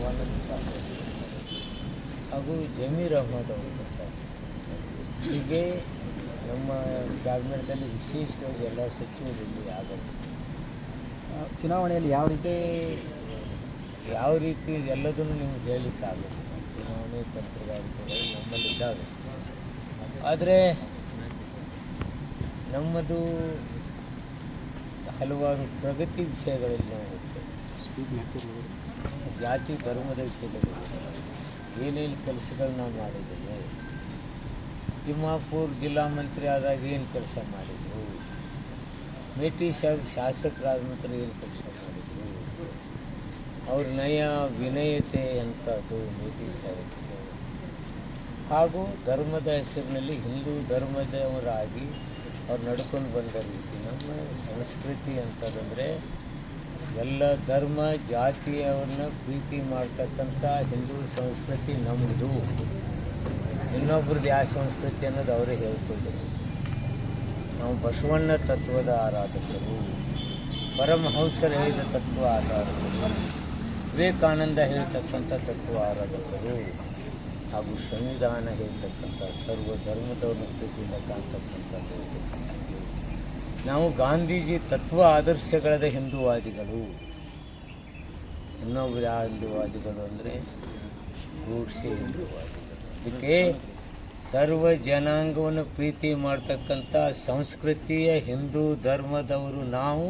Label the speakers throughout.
Speaker 1: ಶಿವಾನಂದ ಹಾಗೂ ಜಮೀರ್ ಅಹ್ಮದ್ ಅವರು ಬರ್ತಾರೆ. ಹೀಗೆ ನಮ್ಮ ಕ್ಯಾಬಿನೆಟ್ನಲ್ಲಿ ವಿಶೇಷವಾಗಿ ಎಲ್ಲ ಸಚಿವರು ಇಲ್ಲಿ ಆಗಬೇಕು.
Speaker 2: ಚುನಾವಣೆಯಲ್ಲಿ
Speaker 1: ಯಾವ ರೀತಿ ಎಲ್ಲದನ್ನು ನಿಮ್ಗೆ ಹೇಳಲಿಕ್ಕಾಗಬೇಕು. ಚುನಾವಣೆ ತಂತ್ರಗಾರಿಕೆಗಳು ನಮ್ಮಲ್ಲಿದ್ದಾವೆ. ಆದರೆ ನಮ್ಮದು ಹಲವಾರು ಪ್ರಗತಿ ವಿಷಯಗಳಲ್ಲಿ ನಾವು ಹೋಗ್ತೇವೆ. ಜಾತಿ ಧರ್ಮದ ವಿಷಯದಲ್ಲಿ ಏನೇನು ಕೆಲಸಗಳು ನಾವು ಮಾಡಿದ್ದೇವೆ. ತಿಮ್ಮಾಪುರ ಜಿಲ್ಲಾ ಮಂತ್ರಿ ಆದಾಗ ಏನು ಕೆಲಸ ಮಾಡಿದರು, ಮೇಟಿ ಸಾಹೇಬ್ ಶಾಸಕರಾದ ನಂತರ ಏನು ಕೆಲಸ ಮಾಡಿದರು, ಅವ್ರ ನಯ ವಿನಯತೆ ಅಂಥದ್ದು ಮೇಟಿ ಸಾಹೇಬ್. ಹಾಗೂ ಧರ್ಮದ ಹೆಸರಿನಲ್ಲಿ ಹಿಂದೂ ಧರ್ಮದವರಾಗಿ ಅವ್ರು ನಡ್ಕೊಂಡು ಬಂದ ರೀತಿ ನಮ್ಮ ಸಂಸ್ಕೃತಿ ಅಂತದಂದರೆ ಎಲ್ಲ ಧರ್ಮ ಜಾತಿಯವ್ರನ್ನ ಪ್ರೀತಿ ಮಾಡ್ತಕ್ಕಂಥ ಹಿಂದೂ ಸಂಸ್ಕೃತಿ ನಮ್ಮದು. ಇನ್ನೊಬ್ರದ್ದು ಯಾವ ಸಂಸ್ಕೃತಿ ಅನ್ನೋದು ಅವರೇ ಹೇಳ್ಕೊಂಡ್ರು. ನಾವು ಬಸವಣ್ಣ ತತ್ವದ ಆರಾಧಕರು, ಪರಮಹಂಸರು ಹೇಳಿದ ತತ್ವ ಆರಾಧಕರು, ವಿವೇಕಾನಂದ ಹೇಳ್ತಕ್ಕಂಥ ತತ್ವ ಆರಾಧಕರು, ಹಾಗೂ ಸಂವಿಧಾನ ಹೇಳ್ತಕ್ಕಂಥ ಸರ್ವ ಧರ್ಮದವ್ರನ್ನ ಪ್ರೀತಿಯಿಂದ ಕಾಣ್ತಕ್ಕಂಥದ್ದು. ನಾವು ಗಾಂಧೀಜಿ ತತ್ವ ಆದರ್ಶಗಳದ ಹಿಂದೂವಾದಿಗಳು. ಇನ್ನೊಬ್ಬರು ಯಾವ ಹಿಂದೂವಾದಿಗಳು ಅಂದರೆ ಗೂಡ್ಸೆ ಹಿಂದೂವಾದಿಗಳು. ಅದಕ್ಕೆ ಸರ್ವ ಜನಾಂಗವನ್ನು ಪ್ರೀತಿ ಮಾಡ್ತಕ್ಕಂಥ ಸಂಸ್ಕೃತಿಯ ಹಿಂದೂ ಧರ್ಮದವರು ನಾವು.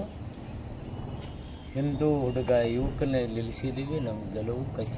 Speaker 1: ಹಿಂದೂ ಹುಡುಗ ಯುವಕನ ನಿಲ್ಲಿಸಿದ್ದೀವಿ, ನಮ್ಮ ಗೆಲುವು ಖಚಿತ.